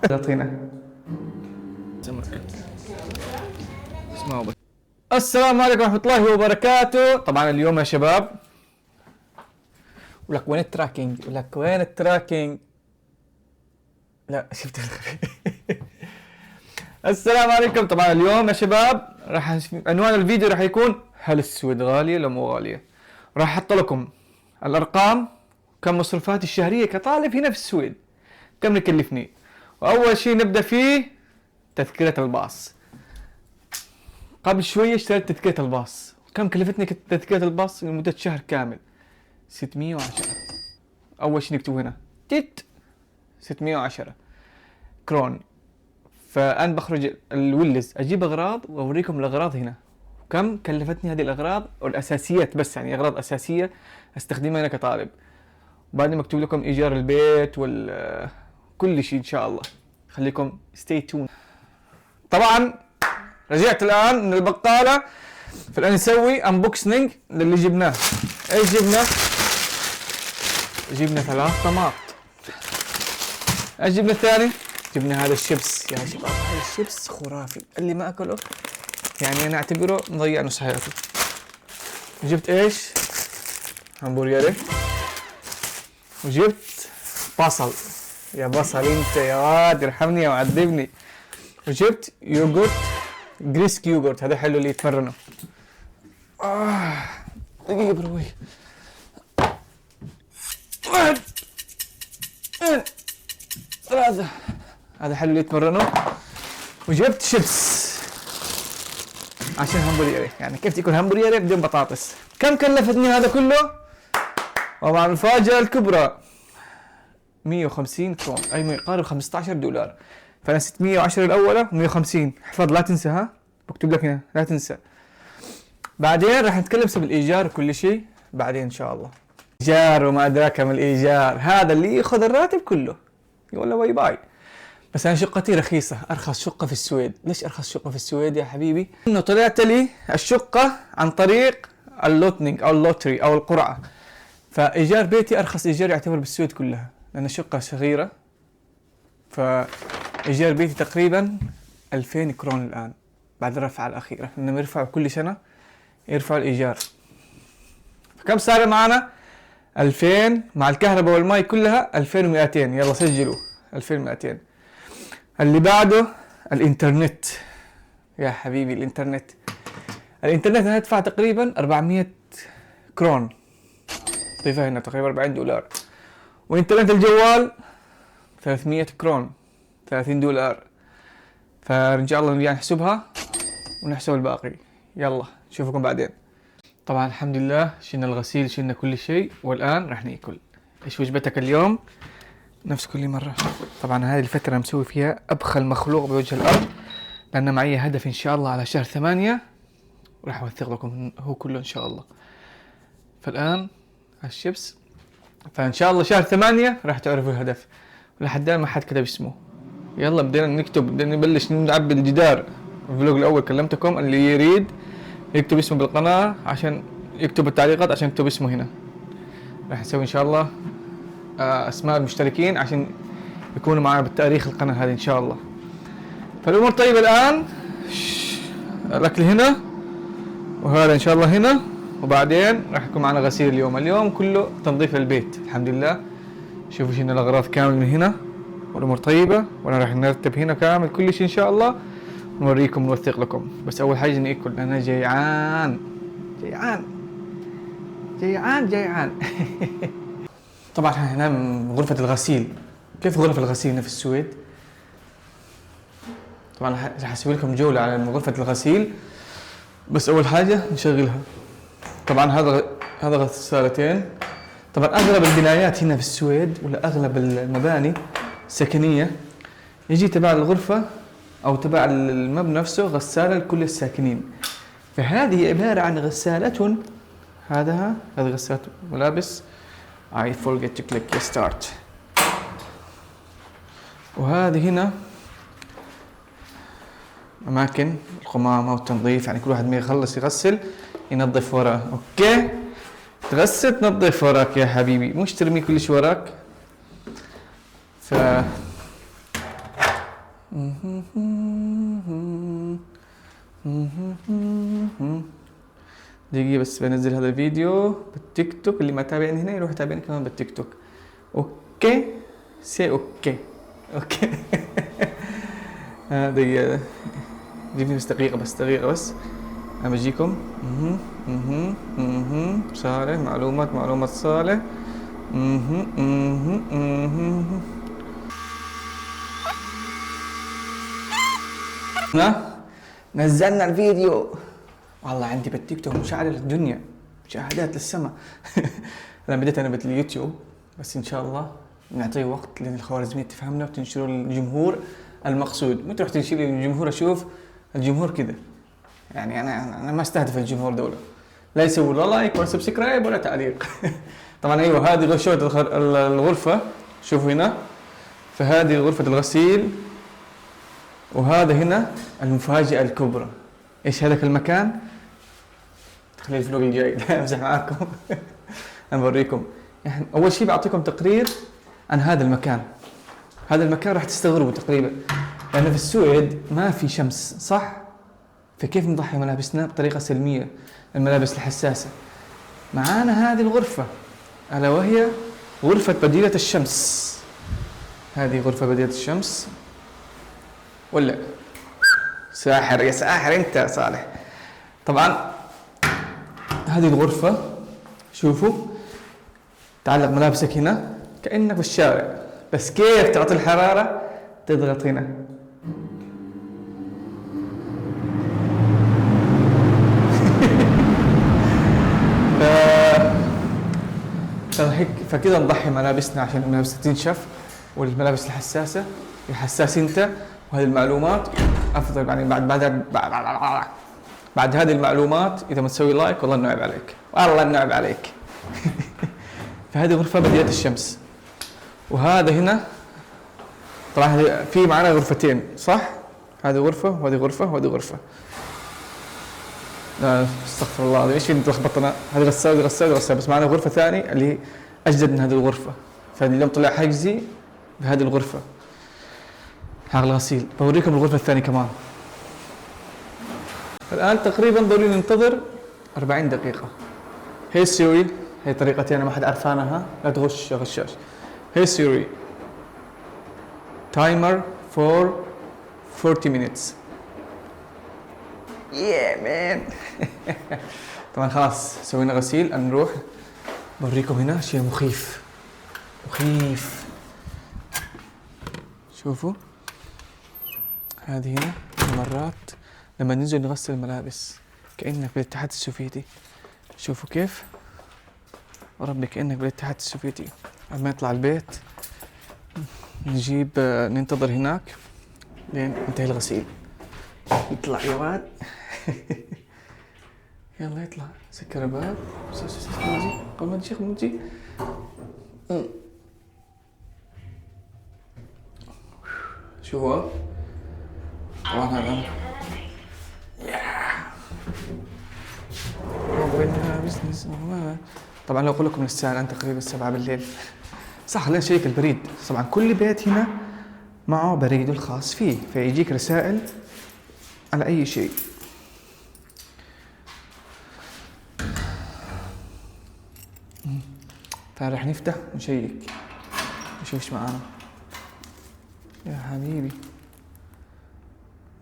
يعطينا السلام عليكم ورحمة الله وبركاته. طبعا اليوم يا شباب ولك وين التراكينج؟ ولك وين التراكينج؟ لا شفت السلام عليكم. طبعا اليوم يا شباب عنوان الفيديو راح يكون هل السويد غالية ولا مو غالية؟ راح احط لكم الارقام، كم مصروفاتي الشهرية كطالب هنا في السويد، كم يكلفني. واول شيء نبدأ فيه تذكرة الباص. قبل شوية اشتريت تذكرة الباص، كم كلفتني تذكرة الباص لمدة شهر كامل؟ 610. اول شيء نكتب هنا 610 كرون. فأنا بخرج الولز أجيب أغراض وأوريكم الأغراض هنا كم كلفتني هذه الأغراض والأساسيات، بس يعني أغراض أساسية أستخدمها أنا كطالب. وبعدين مكتوب لكم إيجار البيت كل شيء إن شاء الله. خليكم stay tuned. طبعا رجعت الآن من البقالة، فالآن نسوي unboxing للي جبناه. إيش جبنا؟ جبنا 3 طماط. إيش جبنا الثاني؟ جبنا هذا الشيبس. يا شباب هذا الشيبس خرافي، اللي ما أكله يعني أنا أعتبره مضيع نص حياته. جبت إيش؟ همبرجر. وجبت بصل. يا بصل أنت يا واد ارحمني يا معذبني. وجبت يوغورت، جريسك يوغورت، هذا حلو اللي يتمرنوا. دقيقة بروي. 1 2 3. هذا حلو اللي يتمرنوا. وجبت شيبس عشان همبرجر، يعني كيف تاكل همبرجر بدون بطاطس. كم كلفتني هذا كله؟ طبعا المفاجأة الكبرى 150 كرون، اي ما يقارب $15. فانا 610 الاولى و150. احفظ لا تنسى، ها بكتب لك هنا لا تنسى. بعدين راح نتكلم سب الايجار وكل شيء بعدين ان شاء الله. ايجار وما ادراك ما الايجار، هذا اللي ياخذ الراتب كله يقول له باي باي. بس انا شقتي رخيصه، ارخص شقه في السويد. ليش ارخص شقه في السويد يا حبيبي؟ انه طلعت لي الشقه عن طريق اللوتنينج او اللوتري او القرعه. فايجار بيتي ارخص ايجار يعتبر بالسويد كلها، لان الشقه صغيره. فايجار بيتي تقريبا 2000 كرون الان بعد الرفعه الاخيره، لانهم يرفعوا كل سنه يرفعوا الايجار. فكم صار معنا؟ 2000 مع الكهرباء والماء كلها 2200. يلا سجلوا 2200. اللي بعده الانترنت. يا حبيبي الانترنت انا هدفع تقريبا 400 كرون، ضيفها هنا تقريبا $40. وانترنت الجوال 300 كرون، $30. فان شاء الله نرجع نحسبها ونحسب الباقي. يلا نشوفكم بعدين. طبعا الحمد لله شلنا الغسيل، شلنا كل شيء، والان راح ناكل. ايش وجبتك اليوم؟ نفس كل مرة. طبعا هذه الفترة مسوي فيها أبخل مخلوق بوجه الأرض، لأن معي هدف إن شاء الله على شهر 8 راح أوثق لكم هو كله إن شاء الله. فالآن الشيبس، فإن شاء الله شهر 8 راح تعرفوا الهدف. لحد الآن ما حد كتب اسمه. يلا بدينا نكتب، بدينا نبلش نعبي الجدار. الفلوق الأول كلمتكم اللي يريد يكتب اسمه بالقناة عشان يكتب التعليقات، عشان يكتب اسمه هنا. راح نسوي إن شاء الله اسماء المشتركين عشان يكونوا معنا بالتاريخ القناة هذه ان شاء الله. فالامور طيبة الان. الاكل هنا، وهذا ان شاء الله هنا. وبعدين راح يكون معنا غسيل اليوم كله تنظيف البيت الحمد لله. شوفوا شنو الاغراض كامل من هنا، والامور طيبة. وانا راح نرتب هنا كامل كل شيء ان شاء الله ونوريكم نوثق لكم. بس اول حاجة ناكل، انا جيعان جيعان جيعان جيعان. طبعا هنا من غرفة الغسيل. كيف غرفة الغسيل هنا في السويد؟ طبعا راح اسوي لكم جولة على غرفة الغسيل، بس أول حاجة نشغلها. طبعا هذا غسالتين. طبعا أغلب البنايات هنا في السويد ولا أغلب المباني السكنية يجي تبع الغرفة أو تبع المبنى نفسه غسالة لكل الساكنين. فهذه عبارة عن غسالة. هذه غسالة ملابس. I forget to click start. وهذه هنا أماكن القمامة والتنظيف، يعني كل واحد ما يخلص يغسل ينظف وراه. أوكي، تغسل تنظف وراك يا حبيبي، مش ترمي كل شيء وراك. ف دقيقة بس بنزل هذا الفيديو بالتيك توك. اللي ما تابعني هنا يروح يتابعني كمان بالتيك توك. اوكي سي اوكي. اوكي. دقيقة جيبني بس دقيقة بس انا بجيكم. صالح معلومات صالح. نزلنا الفيديو. والله عندي بالتيك توك مشاهدة للدنيا، مشاهدات للسماء. انا بديت انا باليوتيوب، بس ان شاء الله نعطيه وقت لان الخوارزمية تفهمنا وتنشروا للجمهور المقصود. مو تروح تنشر للجمهور. اشوف الجمهور كذا يعني انا ما استهدف الجمهور دولة، لا يسووا لا لايك ولا سبسكرايب ولا تعليق. طبعا ايوه هذه غشوة الغرفة، شوفوا هنا. فهذه غرفة الغسيل، وهذا هنا المفاجأة الكبرى. ايش هذاك المكان؟ خلي الفلوق الجاي امزح معاكم. انا بوريكم. يعني اول شيء بعطيكم تقرير عن هذا المكان. هذا المكان راح تستغربوا تقريبا، لأن في السويد ما في شمس، صح؟ فكيف نضحي ملابسنا بطريقة سلمية، الملابس الحساسة؟ معانا هذه الغرفة، ألا وهي غرفة بديلة الشمس. هذه غرفة بديلة الشمس. ولا ساحر يا ساحر انت صالح. طبعا هذه الغرفة شوفوا، تعلق ملابسك هنا كأنك في الشارع، بس كيف تعطي الحرارة؟ تضغط هنا. فكذا نضحي ملابسنا عشان الملابس تنشف، والملابس الحساسة الحساس انت. وهذه المعلومات افضل يعني بعد هذه المعلومات اذا ما تسوي لايك والله النعب عليك، والله النعب عليك. فهذه غرفة بديلة الشمس. وهذا هنا طبعا في معنا غرفتين، صح؟ هذه غرفة وهذه غرفة وهذه غرفة. لا استغفر الله، ايش اللي تلخبطنا؟ هذه غسالة وهذه غسالة وهذه غسالة، بس معنا غرفة ثانية اللي هي أجدد من هذه الغرفة. فاليوم طلع حجزي بهذه الغرفة حق الغسيل. بوريكم الغرفة الثانية كمان. الآن تقريبا ضروري ننتظر 40 دقيقة. هي سيري، هي طريقتي أنا ما حد عرفانها، لا تغش يا غشاش. هي سيري timer for 40 minutes. yeah man. طبعا خلاص سوينا غسيل. نروح بوريكم هنا شيء مخيف. شوفوا هذه هنا مرات لما ننزل نغسل الملابس كأنك بالاتحاد السوفيتي. شوفوا كيف وربي كأنك بالاتحاد السوفيتي. لما يطلع البيت نجيب ننتظر هناك لين ينتهي الغسيل. يطلع يا واد. يلا يطلع. سكر الباب قبل ما تجي. شو هو؟ طبعا هذا طبعا لو اقول لكم الساعة الآن تقريبا 7 بالليل، صح؟ خلينا نشيك البريد. طبعا كل بيت هنا معه بريده الخاص فيه، فيجيك رسائل على أي شيء. فرح نفتح ونشيك نشوف ايش معانا. يا حبيبي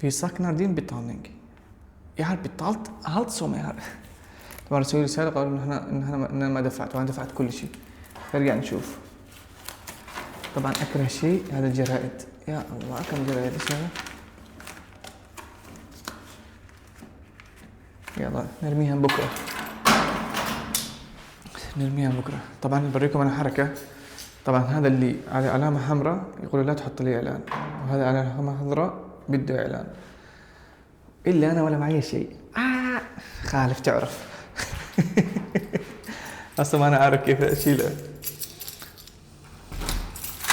في ساكنر دين بيطالنج يا هل بيطالت هالت سومير. طبعا رسولي رسالة قالوا إن ما دفعت، وأنا دفعت كل شيء. فارجع نشوف. طبعا أكره شيء هذا الجرائد. يا الله كم جرائد. إيش هذا؟ يلا نرميها بكرة. طبعا بريكم أنا حركة. طبعا هذا اللي على علامة حمراء يقولوا لا تحط لي إعلان، وهذا على علامة خضراء بده إعلان. إلا أنا ولا معي شيء. خالف تعرف. أصلا ما أنا عارف كيف أشيله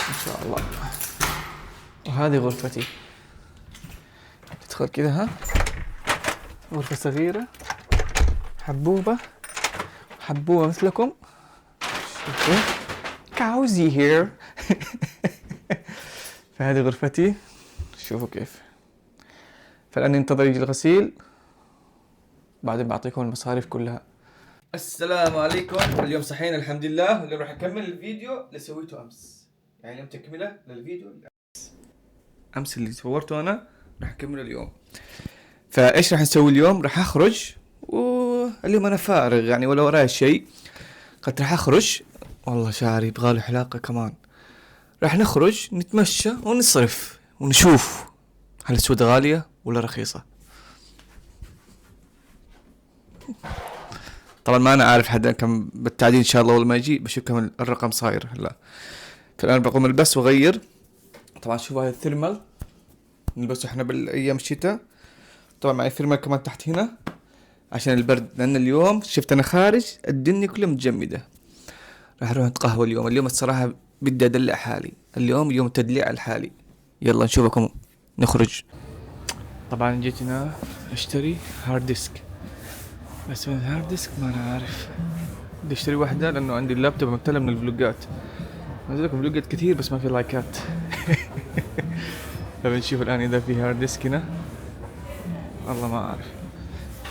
إن شاء الله. وهذه غرفتي. تدخل كذا ها، غرفة صغيرة حبوبة مثلكم. شوفوا كاوزي هير. فهذه غرفتي، شوفوا كيف. فالآن ننتظر يجي الغسيل، بعدين بعطيكم المصاريف كلها. السلام عليكم. اليوم صحينا الحمد لله، واليوم راح نكمل الفيديو اللي سويته امس، يعني اليوم تكمله للفيديو اللي امس اللي صورته انا راح نكمله اليوم. فايش راح نسوي اليوم؟ راح اخرج، واليوم انا فارغ يعني ولا وراي شيء، قلت راح اخرج. والله شعري يبغاله حلاقه كمان. راح نخرج نتمشى ونصرف ونشوف هل السود غاليه ولا رخيصه. طبعا ما انا عارف حدا كم بالتعديل، ان شاء الله اول ما يجي بشوف كم الرقم صاير هلا. فالان بقوم البس واغير. طبعا شوفوا هذا الثيرمال نلبسه احنا بالايام الشتاء. طبعا معي ثيرمال كمان تحت هنا عشان البرد، لان اليوم شفت انا خارج الدنيا كلها متجمده. راح اروح اتقهوى اليوم الصراحه بدي ادلع حالي، اليوم تدليع الحالي. يلا نشوفكم نخرج. طبعا جيت هنا اشتري هارد ديسك، بس من الهارد ديسك ما انا عارف. بدي اشتري واحدة لانه عندي اللابتوب ممتلئ من الفلوجات، نزل لكم فلوجات كثير بس ما في لايكات. فبنشوف الان اذا في هارد ديسك هنا، والله ما اعرف.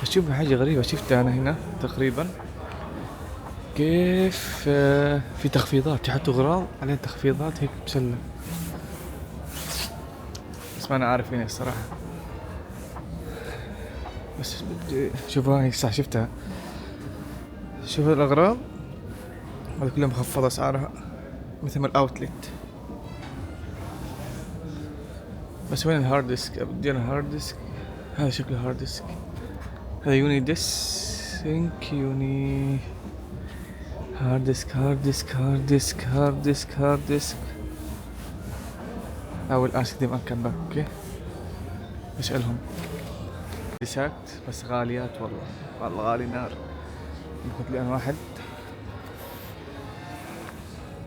بشوف حاجة غريبة شفتها انا هنا تقريبا، كيف في تخفيضات، يحطوا غراض عليها تخفيضات هيك مسلة، بس ما انا عارف هنا الصراحة. بس بدي شوفوا هاي الساعة شفتها، شوف الأغراض هذه كلها مخفضة أسعارها مثل ما الأوتلت. بس وين الهارد ديسك؟ بدي أنا هارد ديسك. هذا شكله هارد ديسك، هذا يوني ديسك يوني هارد ديسك هارد ديسك هارد ديسك هارد ديسك هارد ديسك. أول أسك دي مأكد باك. أوكي أسألهم ديسكت بس غاليات والله غالي نار. باخذ لي أنا واحد.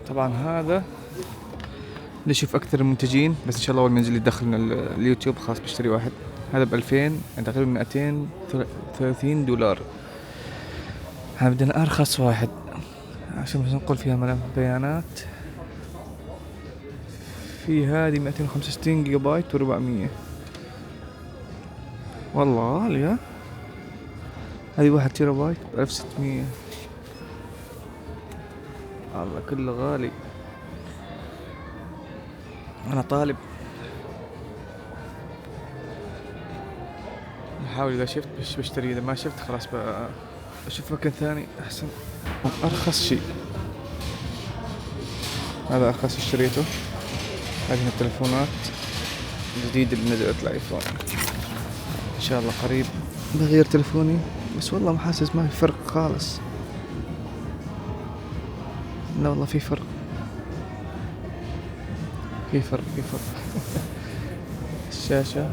طبعا هذا بدي اشوف اكثر المنتجين، بس ان شاء الله اول ما ينزل يدخلنا اليوتيوب خلاص بشتري واحد. هذا ب2000 يعني تقريبا 230 دولار. احنا بدنا ارخص واحد عشان بس نقول فيها ملف بيانات. في هذه 265 جيجا بايت و400، والله غالية. هذه 1 تيرا بايت 1600، والله كله غالي. انا طالب، بحاول اذا شفت بشتري، اذا ما شفت خلاص بشوف مكان ثاني احسن. ارخص شيء هذا ارخص اشتريته. هذه التلفونات الجديدة اللي نزلت الايفون، ان شاء الله قريب بغير تلفوني، بس والله ما حاسس ما في فرق خالص. لا والله في فرق، في فرق. الشاشة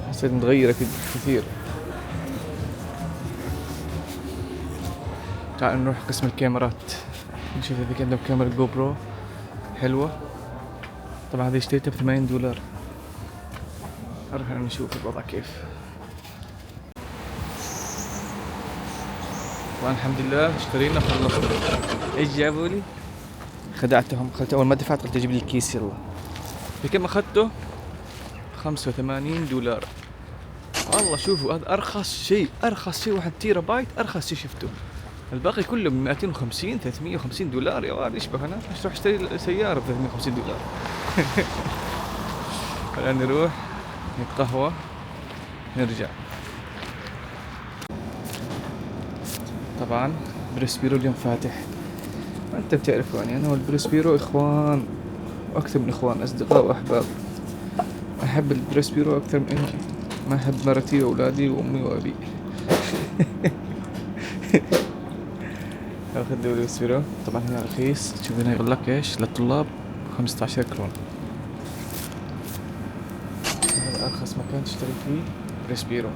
حسيت متغيرة كثير. تعال نروح قسم الكاميرات نشوف اذا عندهم كاميرا جو برو حلوة. طبعا هذه اشتريتها ب80 دولار. نروح نشوف الوضع كيف. طبعا الحمد لله اشترينا خلصنا. ايش جابوا لي؟ خدعتهم، اول ما دفعت قلت اجيب لي الكيس. يلا بكم اخذته؟ 85 دولار. والله شوفوا هذا ارخص شيء 1 تيرا بايت ارخص شيء شفته. الباقي كله ب 250 350 دولار. يا ولد ايش بك، انا اروح اشتري سياره ب 350 دولار. الان نروح نتقهوى نرجع. طبعا بريسبيرو اليوم فاتح، انت بتعرفوني انا والبريسبيرو اخوان، واكثر من اخوان، اصدقاء واحباب. احب البريسبيرو اكثر من اني ما احب مرتي واولادي وامي وابي. اخذ لي بريسبيرو. طبعا هنا رخيص، تشوف هنا يقول لك ايش للطلاب 15 كرون. هذا ارخص مكان تشتري فيه بريسبيرو،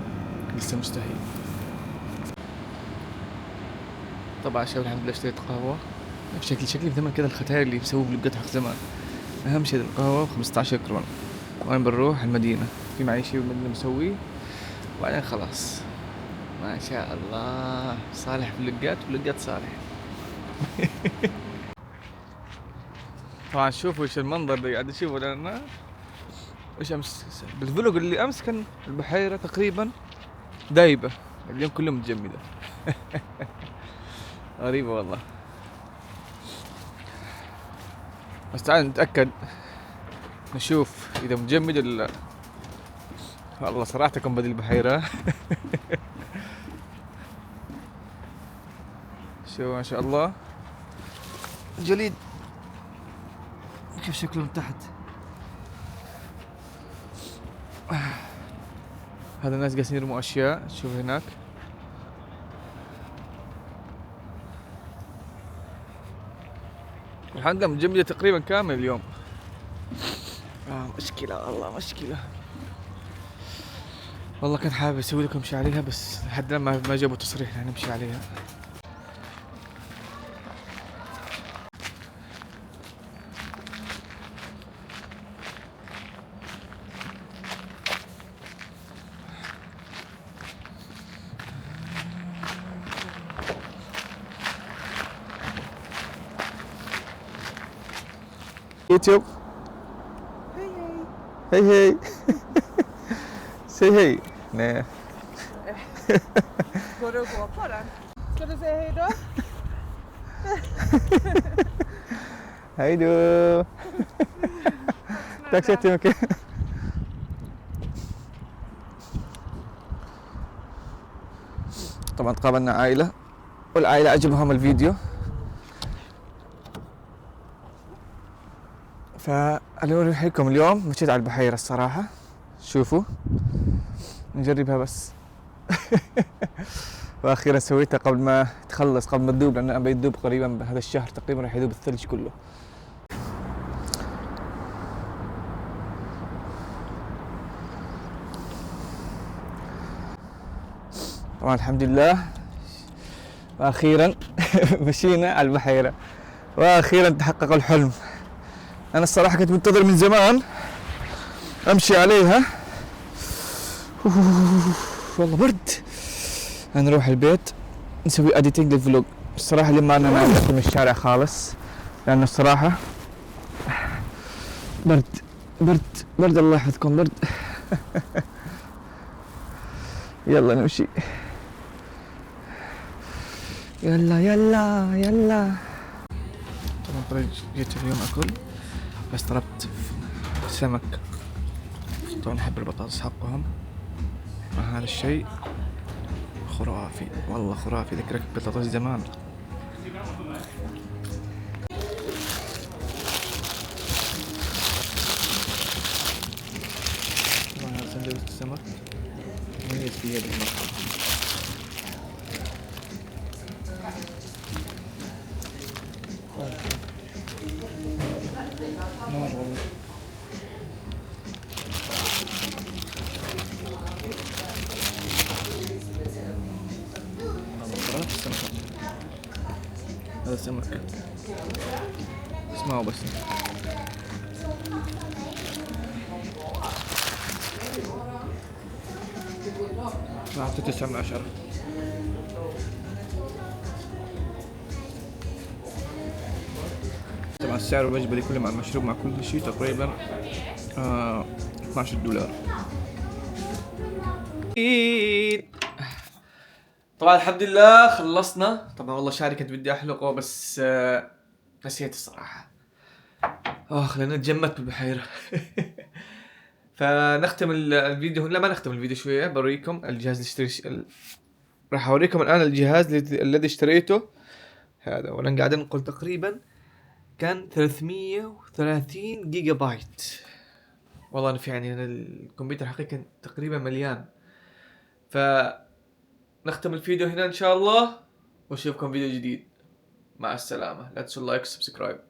لسه مستحيل. طبعا شباب الحمد لله اشتريت قهوة. شكلي في زمن كذا الختاير اللي بيسووا فلوجات حق زمان. اهم شيء القهوة 15 كرون. وانا بنروح المدينة في معي شيء بالمدينة مسويه، وبعدين خلاص ما شاء الله صالح فلوجات صالح. طبعا شوفوا ايش المنظر ده قاعد اشوفه، لان ايش امس بالفلوج اللي امس كان البحيرة تقريبا دايبة، اليوم كله متجمدة. غريبة والله. بس تعال نتأكد نشوف اذا متجمد ولا لا. والله صراحة بدي البحيرة. شو ما شاء الله جليد، كيف شكله من تحت. هذا الناس قاعدين يرموا اشياء، شوف هناك. الحلقة متجمدة تقريبا كامل اليوم. مشكلة والله مشكلة. والله كنت حابب اسوي لكم امشي عليها بس لحد الان ما جابوا تصريح ان نمشي عليها. يوتيوب. هي هي. Säg hej. Nej. Går det att gå på den? Ska du säga hej då? Hej då. Tack så jättemycket. طبعا قابلنا عائلة والعائلة عجبهم الفيديو، فأنا أوريكم اليوم مشيت على البحيرة الصراحة. شوفوا نجربها بس. واخيرا سويتها قبل ما تخلص، قبل ما تذوب، لانه بيذوب قريبا بهذا الشهر تقريبا، راح يذوب الثلج كله. طبعا الحمد لله واخيرا مشينا على البحيرة، واخيرا تحقق الحلم. انا الصراحة كنت منتظر من زمان امشي عليها. والله برد. هنروح البيت نسوي اديتنج للفلوج. الصراحة اليوم ما انا ناوي اكل من الشارع خالص، لانه الصراحة برد برد برد، الله يحفظكم برد. يلا نمشي، يلا يلا يلا. طبعا جيت اليوم اكل بس طلبت سمك. طبعا احب البطاطس حقهم. هذا الشيء خرافي والله خرافي، ذكرك بطاطس زمان. طبعا هذا سندويش السمك مميز في يد المطعم. نار والله. هذا سمك اسمعوا بس. أعطي 9 من 10. طبعا السعر الوجبة دي كله مع المشروب مع كل شيء تقريبا 12 دولار. طبعا الحمد لله خلصنا. طبعا والله شاري كنت بدي احلقه بس نسيت الصراحة. خلينا نتجمد بالبحيرة. فنختم الفيديو. لا ما نختم الفيديو شوية، بوريكم الجهاز اللي راح اوريكم الان الجهاز الذي اشتريته هذا. وانا قاعد انقل تقريبا كان 330 جيجا بايت. والله انا يعني أنا الكمبيوتر حقيقي كان تقريبا مليان. نختم الفيديو هنا ان شاء الله، واشوفكم فيديو جديد. مع السلامة. لا تنسوا اللايك وسبسكرايب.